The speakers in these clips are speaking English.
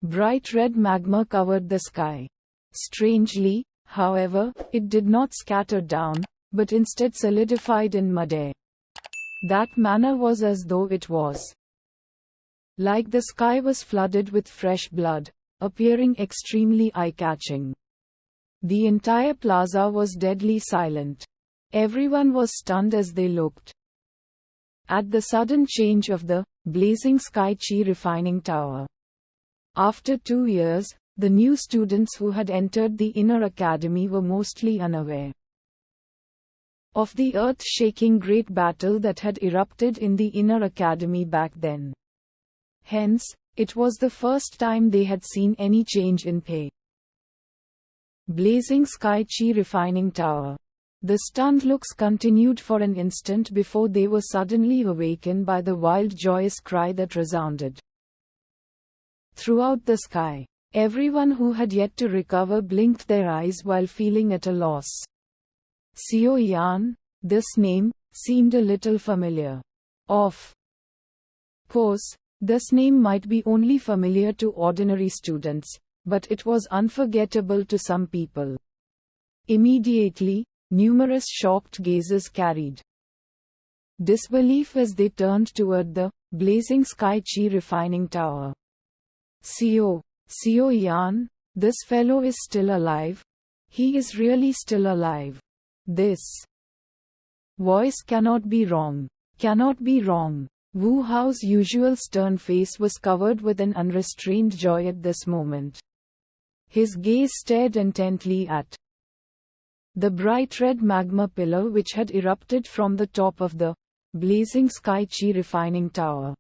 Bright red magma covered the sky. Strangely, however, it did not scatter down, but instead solidified in midair. That manner was as though it was like the sky was flooded with fresh blood, appearing extremely eye-catching. The entire plaza was deadly silent. Everyone was stunned as they looked at the sudden change of the blazing sky chi refining tower. After 2 years, the new students who had entered the inner academy were mostly unaware of the earth-shaking great battle that had erupted in the inner academy back then. Hence, it was the first time they had seen any change in pay. Blazing sky chi refining tower. The stunned looks continued for an instant before they were suddenly awakened by the wild joyous cry that resounded throughout the sky. Everyone who had yet to recover blinked their eyes while feeling at a loss. Xiao Yan, this name, seemed a little familiar. Of course, this name might be only familiar to ordinary students, but it was unforgettable to some people. Immediately, numerous shocked gazes carried disbelief as they turned toward the blazing sky chi refining tower. Xiao Yan, this fellow is still alive? He is really still alive. This voice cannot be wrong. Cannot be wrong. Wu Hao's usual stern face was covered with an unrestrained joy at this moment. His gaze stared intently at the bright red magma pillar which had erupted from the top of the blazing sky chi refining tower.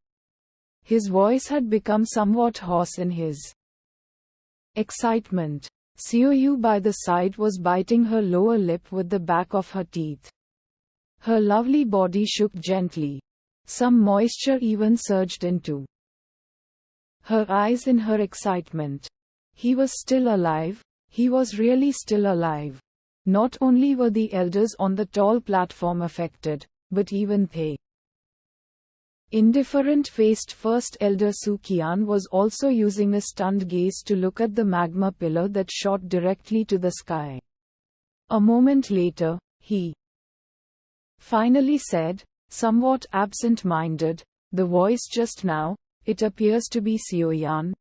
His voice had become somewhat hoarse in his excitement. Xiao Yu by the side was biting her lower lip with the back of her teeth. Her lovely body shook gently. Some moisture even surged into her eyes in her excitement. He was still alive. He was really still alive. Not only were the elders on the tall platform affected, but even they. Indifferent-faced First Elder Su Qian was also using a stunned gaze to look at the magma pillar that shot directly to the sky. A moment later, he finally said, somewhat absent-minded, the voice just now, it appears to be Xiao Yan.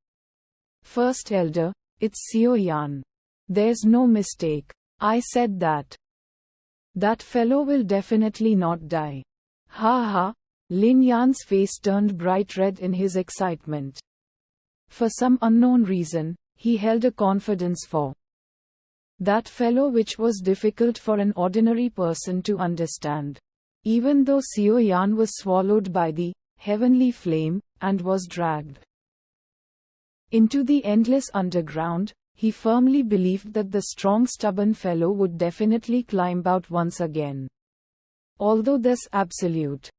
First Elder, it's Xiao Yan. There's no mistake. I said that. That fellow will definitely not die. Ha ha. Lin Yan's face turned bright red in his excitement. For some unknown reason, he held a confidence for that fellow which was difficult for an ordinary person to understand. Even though Xiao Yan was swallowed by the heavenly flame, and was dragged into the endless underground, he firmly believed that the strong stubborn fellow would definitely climb out once again. Although this absolute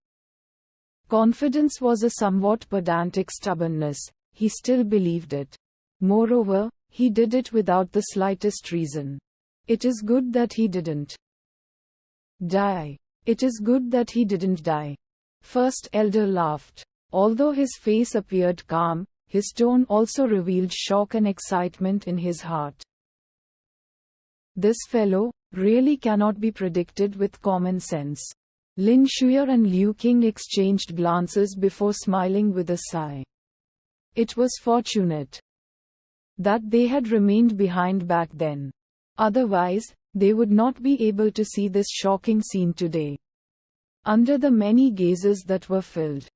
confidence was a somewhat pedantic stubbornness, he still believed it. Moreover, he did it without the slightest reason. It is good that he didn't die. It is good that he didn't die. First Elder laughed. Although his face appeared calm, his tone also revealed shock and excitement in his heart. This fellow really cannot be predicted with common sense. Lin Shuya and Liu Qing exchanged glances before smiling with a sigh. It was fortunate that they had remained behind back then. Otherwise, they would not be able to see this shocking scene today. Under the many gazes that were filled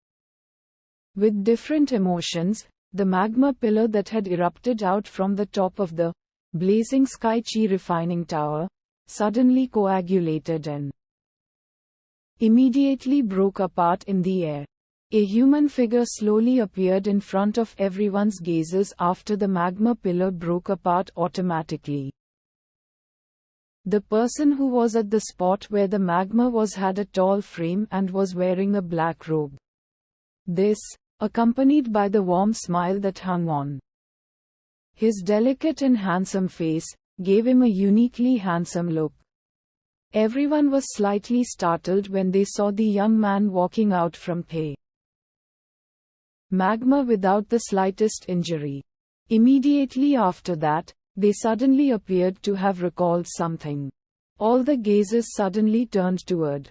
with different emotions, the magma pillar that had erupted out from the top of the blazing sky chi refining tower suddenly coagulated and immediately broke apart in the air. A human figure slowly appeared in front of everyone's gazes after the magma pillar broke apart automatically. The person who was at the spot where the magma was had a tall frame and was wearing a black robe. This, accompanied by the warm smile that hung on his delicate and handsome face, gave him a uniquely handsome look. Everyone was slightly startled when they saw the young man walking out from the magma without the slightest injury. Immediately after that, they suddenly appeared to have recalled something. All the gazes suddenly turned toward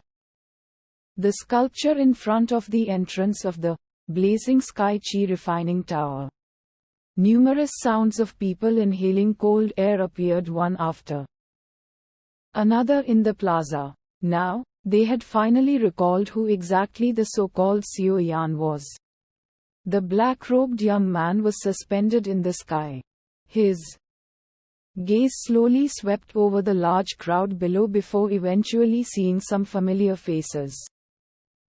the sculpture in front of the entrance of the blazing sky chi refining tower. Numerous sounds of people inhaling cold air appeared one after another in the plaza. Now, they had finally recalled who exactly the so-called Xiao Yan was. The black-robed young man was suspended in the sky. His gaze slowly swept over the large crowd below before eventually seeing some familiar faces.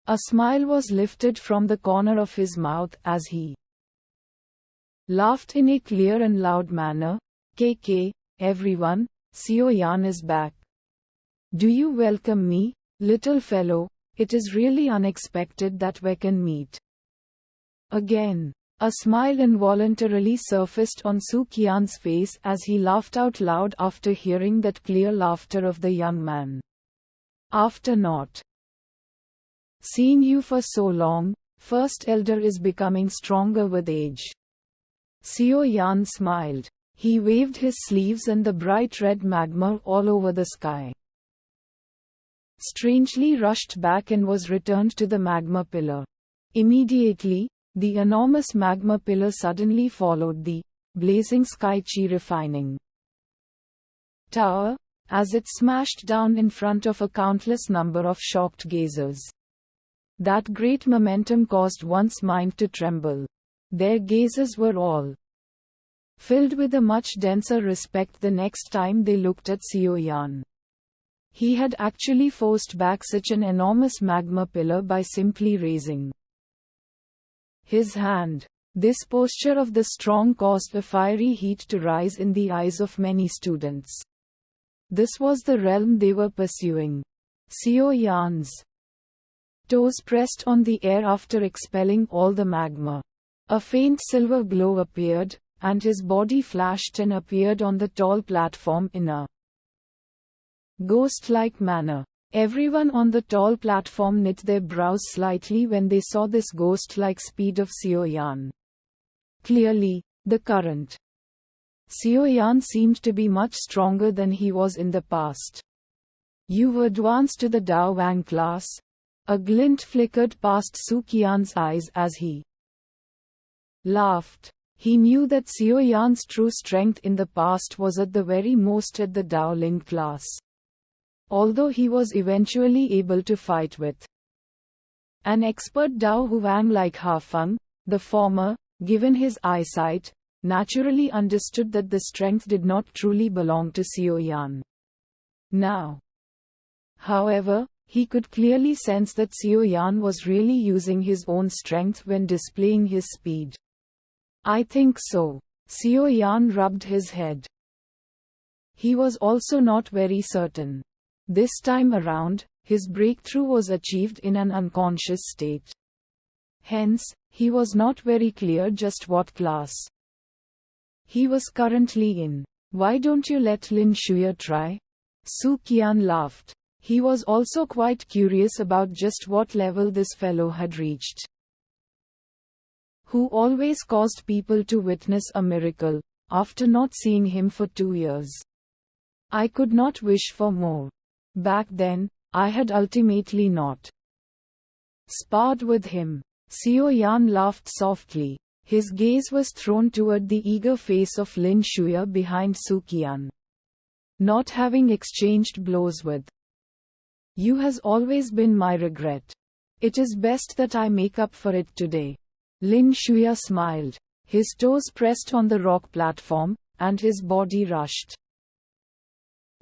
A smile was lifted from the corner of his mouth as he laughed in a clear and loud manner. KK, everyone, Xiao Yan is back. Do you welcome me, little fellow? It is really unexpected that we can meet again. A smile involuntarily surfaced on Su Qian's face as he laughed out loud after hearing that clear laughter of the young man. After not seeing you for so long, First Elder is becoming stronger with age. Xiao Yan smiled. He waved his sleeves and the bright red magma all over the sky strangely rushed back and was returned to the magma pillar. Immediately, the enormous magma pillar suddenly followed the blazing sky chi refining tower, as it smashed down in front of a countless number of shocked gazers. That great momentum caused one's mind to tremble. Their gazes were all filled with a much denser respect the next time they looked at Xiao Yan. He had actually forced back such an enormous magma pillar by simply raising his hand. This posture of the strong caused a fiery heat to rise in the eyes of many students. This was the realm they were pursuing. Xiao Yan's toes pressed on the air after expelling all the magma. A faint silver glow appeared, and his body flashed and appeared on the tall platform in a ghost-like manner. Everyone on the tall platform knit their brows slightly when they saw this ghost-like speed of Xiao Yan. Clearly, the current Xiao Yan seemed to be much stronger than he was in the past. You've advanced to the Dao Wang class. A glint flickered past Su Qian's eyes as he laughed. He knew that Xiao Yan's true strength in the past was at the very most at the Dao Ling class. Although he was eventually able to fight with an expert Dao Huang like Ha Feng, the former, given his eyesight, naturally understood that the strength did not truly belong to Xiao Yan. Now, however, he could clearly sense that Xiao Yan was really using his own strength when displaying his speed. I think so. Xiao Yan rubbed his head. He was also not very certain. This time around, his breakthrough was achieved in an unconscious state. Hence, he was not very clear just what class he was currently in. Why don't you let Lin Shuya try? Su Qian laughed. He was also quite curious about just what level this fellow had reached, who always caused people to witness a miracle, after not seeing him for 2 years. I could not wish for more. Back then, I had ultimately not sparred with him. Xiao Yan laughed softly. His gaze was thrown toward the eager face of Lin Shuya behind Su Qian. Not having exchanged blows with you has always been my regret. It is best that I make up for it today. Lin Shuya smiled. His toes pressed on the rock platform, and his body rushed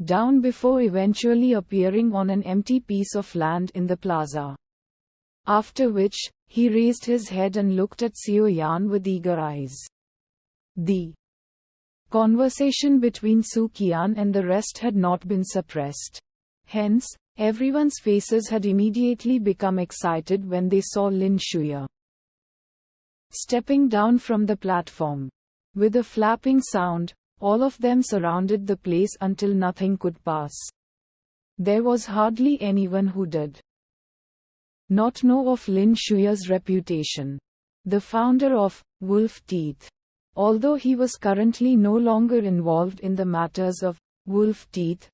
down before eventually appearing on an empty piece of land in the plaza. After which, he raised his head and looked at Xiao Yan with eager eyes. The conversation between Su Qian and the rest had not been suppressed. Hence, everyone's faces had immediately become excited when they saw Lin Shuya stepping down from the platform. With a flapping sound, all of them surrounded the place until nothing could pass. There was hardly anyone who did not know of Lin Shuya's reputation. The founder of Wolf Teeth Although he was currently no longer involved in the matters of Wolf Teeth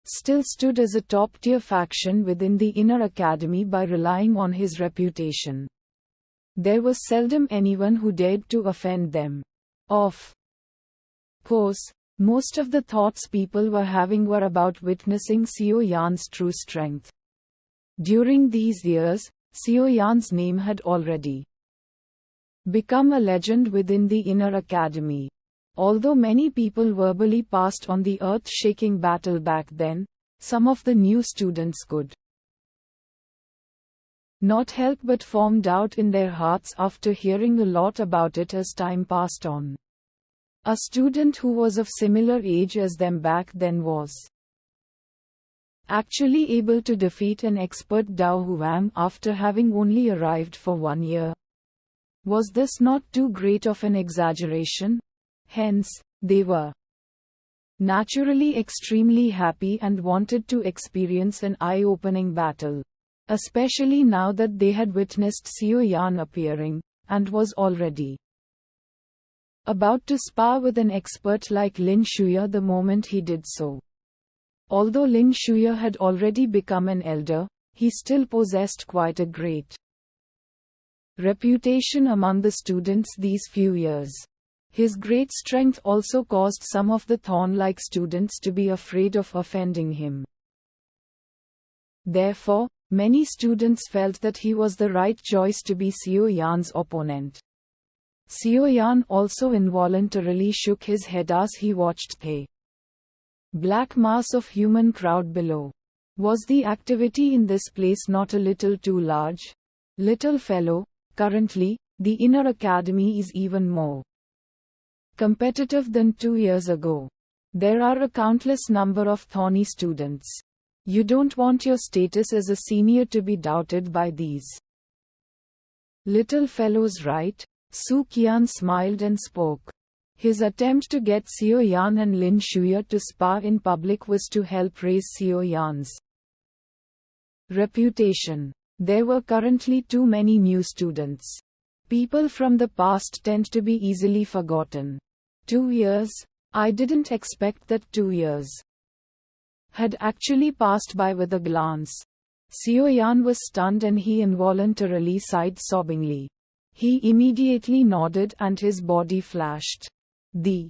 still stood as a top-tier faction within the inner academy by relying on his reputation. There was seldom anyone who dared to offend them. Of course, most of the thoughts people were having were about witnessing Xiao Yan's true strength. During these years, Xiao Yan's name had already become a legend within the inner academy. Although many people verbally passed on the earth-shaking battle back then, some of the new students could not help but form doubt in their hearts after hearing a lot about it as time passed on. A student who was of similar age as them back then was actually able to defeat an expert Dao Huang after having only arrived for 1 year. Was this not too great of an exaggeration? Hence, they were naturally extremely happy and wanted to experience an eye-opening battle. Especially now that they had witnessed Xiao Yan appearing, and was already about to spar with an expert like Lin Shuya the moment he did so. Although Lin Shuya had already become an elder, he still possessed quite a great reputation among the students these few years. His great strength also caused some of the thorn-like students to be afraid of offending him. Therefore, many students felt that he was the right choice to be Xiao Yan's opponent. Xiao Yan also involuntarily shook his head as he watched the black mass of human crowd below. Was the activity in this place not a little too large? Little fellow, currently, the inner academy is even more competitive than 2 years ago. There are a countless number of thorny students. You don't want your status as a senior to be doubted by these little fellows, right? Su Qian smiled and spoke. His attempt to get Xiao Yan and Lin Shuya to spar in public was to help raise Xiao Yan's reputation. There were currently too many new students. People from the past tend to be easily forgotten. 2 years? I didn't expect that 2 years had actually passed by with a glance. Xiao Yan was stunned and he involuntarily sighed sobbingly. He immediately nodded and his body flashed. The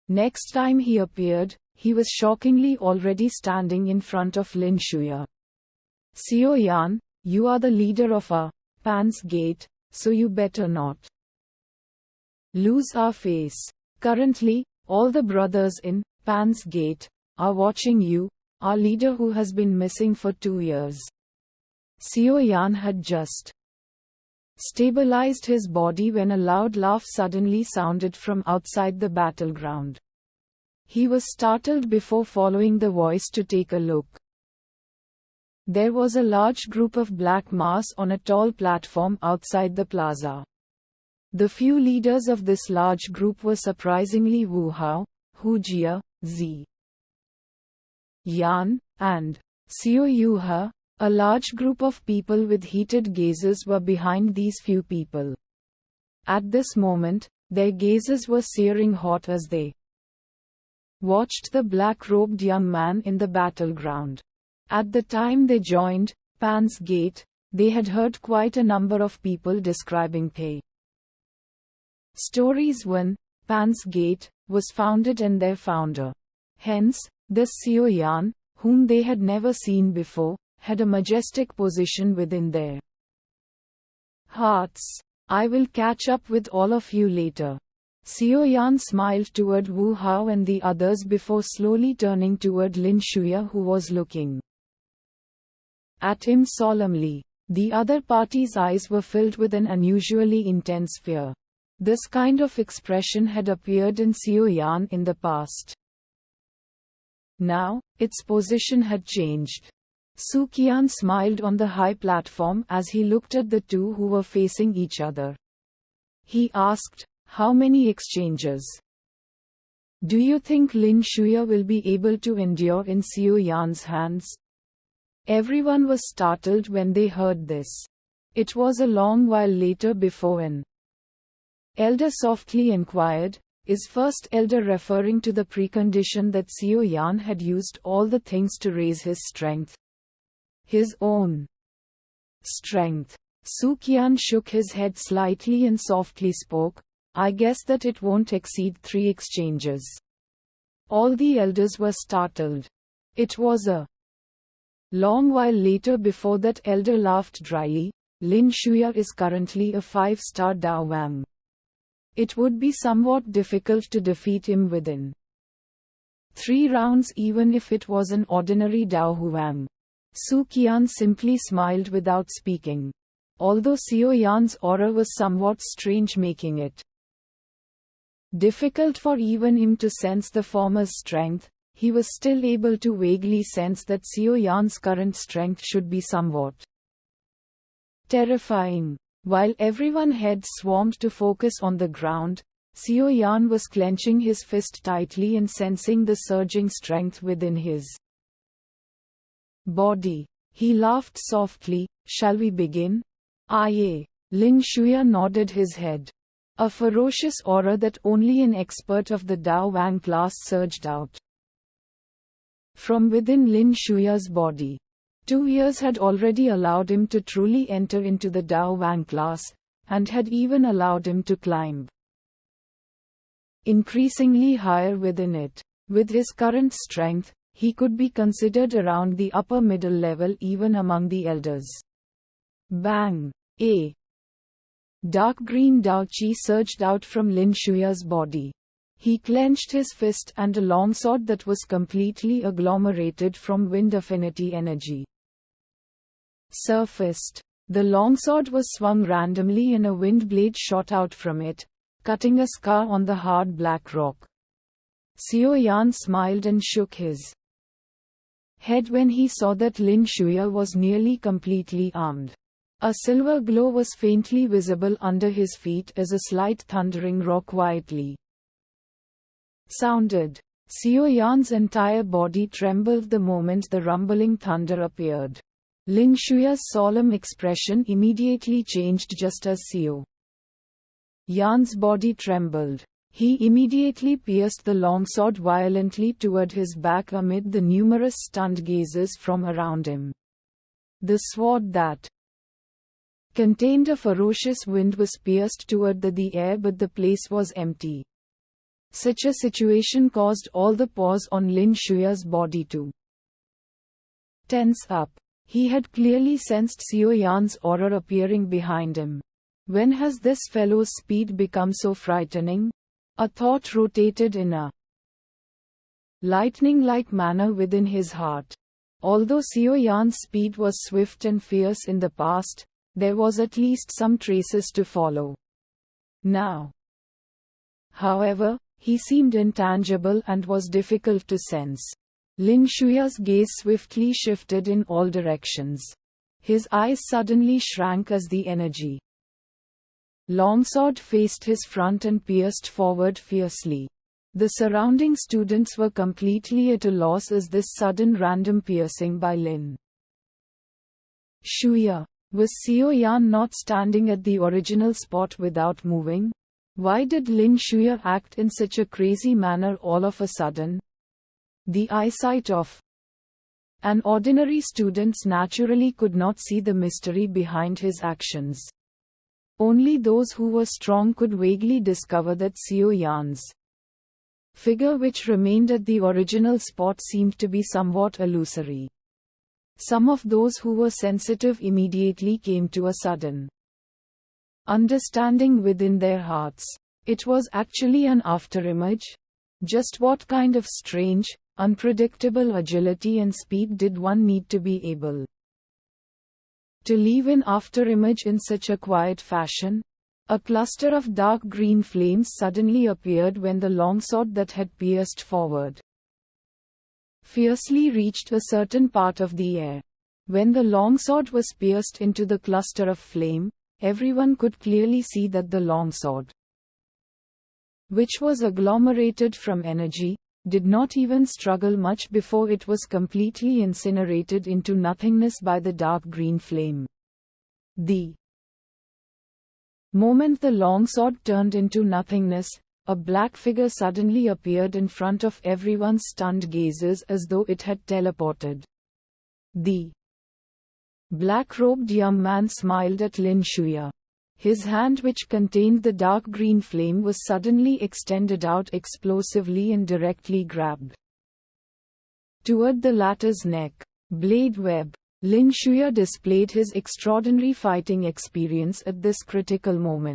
next time he appeared, he was shockingly already standing in front of Lin Shuya. Xiao Yan, you are the leader of our Pan's Gate, so you better not lose our face. Currently, all the brothers in Pan's Gate are watching you, our leader who has been missing for 2 years. Xiao Yan had just stabilized his body when a loud laugh suddenly sounded from outside the battleground. He was startled before following the voice to take a look. There was a large group of black mass on a tall platform outside the plaza. The few leaders of this large group were surprisingly Wu Hao, Hu Jia, Zi Yan, and Xiao Yuha. A large group of people with heated gazes were behind these few people. At this moment, their gazes were searing hot as they watched the black-robed young man in the battleground. At the time they joined Pan's Gate, they had heard quite a number of people describing the stories when Pan's Gate was founded and their founder. Hence, this Xiao Yan, whom they had never seen before, had a majestic position within their hearts. I will catch up with all of you later. Xiao Yan smiled toward Wu Hao and the others before slowly turning toward Lin Shuya, who was looking at him solemnly. The other party's eyes were filled with an unusually intense fear. This kind of expression had appeared in Xiao Yan in the past. Now, its position had changed. Su Qian smiled on the high platform as he looked at the two who were facing each other. He asked, how many exchanges do you think Lin Shuya will be able to endure in Xiao Yan's hands? Everyone was startled when they heard this. It was a long while later before an elder softly inquired, "Is first elder referring to the precondition that Seo Yan had used all the things to raise his strength? His own strength?" Su Qian shook his head slightly and softly spoke, "I guess that it won't exceed 3 exchanges." All the elders were startled. It was a long while later before that elder laughed dryly. "Lin Shuya is currently a 5-star Dao Wang. It would be somewhat difficult to defeat him within 3 rounds even if it was an ordinary Dao Huang." Su Qian simply smiled without speaking. Although Seo Yan's aura was somewhat strange, making it difficult for even him to sense the former's strength, he was still able to vaguely sense that Seo Yan's current strength should be somewhat terrifying. While everyone had swarmed to focus on the ground, Seo Yan was clenching his fist tightly and sensing the surging strength within his body. He laughed softly. "Shall we begin?" "Aye." Lin Shuya nodded his head. A ferocious aura that only an expert of the Dao Wang class surged out from within Lin Shuya's body. 2 years had already allowed him to truly enter into the Dao Wang class, and had even allowed him to climb increasingly higher within it. With his current strength, he could be considered around the upper middle level even among the elders. Bang! A dark green Dao Qi surged out from Lin Shuya's body. He clenched his fist and a longsword that was completely agglomerated from wind affinity energy surfaced. The longsword was swung randomly and a wind blade shot out from it, cutting a scar on the hard black rock. Seo Yan smiled and shook his head when he saw that Lin Shuya was nearly completely armed. A silver glow was faintly visible under his feet as a slight thundering rock quietly sounded. Seo Yan's entire body trembled the moment the rumbling thunder appeared. Lin Shuya's solemn expression immediately changed just as Seo Yan's body trembled. He immediately pierced the longsword violently toward his back amid the numerous stunned gazes from around him. The sword that contained a ferocious wind was pierced toward the air, but the place was empty. Such a situation caused all the pores on Lin Shuya's body to tense up. He had clearly sensed Seo Yan's aura appearing behind him. When has this fellow's speed become so frightening? A thought rotated in a lightning-like manner within his heart. Although Seo Yan's speed was swift and fierce in the past, there was at least some traces to follow. Now, however, he seemed intangible and was difficult to sense. Lin Shuya's gaze swiftly shifted in all directions. His eyes suddenly shrank as the energy longsword faced his front and pierced forward fiercely. The surrounding students were completely at a loss as this sudden random piercing by Lin Shuya. Was Seo Yan not standing at the original spot without moving? Why did Lin Shuya act in such a crazy manner all of a sudden? The eyesight of an ordinary student naturally could not see the mystery behind his actions. Only those who were strong could vaguely discover that Seo Yan's figure, which remained at the original spot, seemed to be somewhat illusory. Some of those who were sensitive immediately came to a sudden understanding within their hearts. It was actually an afterimage. Just what kind of strange, unpredictable agility and speed did one need to be able to leave an afterimage in such a quiet fashion? A cluster of dark green flames suddenly appeared when the longsword that had pierced forward fiercely reached a certain part of the air. When the longsword was pierced into the cluster of flame, everyone could clearly see that the longsword, which was agglomerated from energy, did not even struggle much before it was completely incinerated into nothingness by the dark green flame. The Moment the longsword turned into nothingness, a black figure suddenly appeared in front of everyone's stunned gazes as though it had teleported. The black-robed young man smiled at Lin Shuya. His hand, which contained the dark green flame, was suddenly extended out explosively and directly grabbed toward the latter's neck. Blade web. Lin Shuya displayed his extraordinary fighting experience at this critical moment.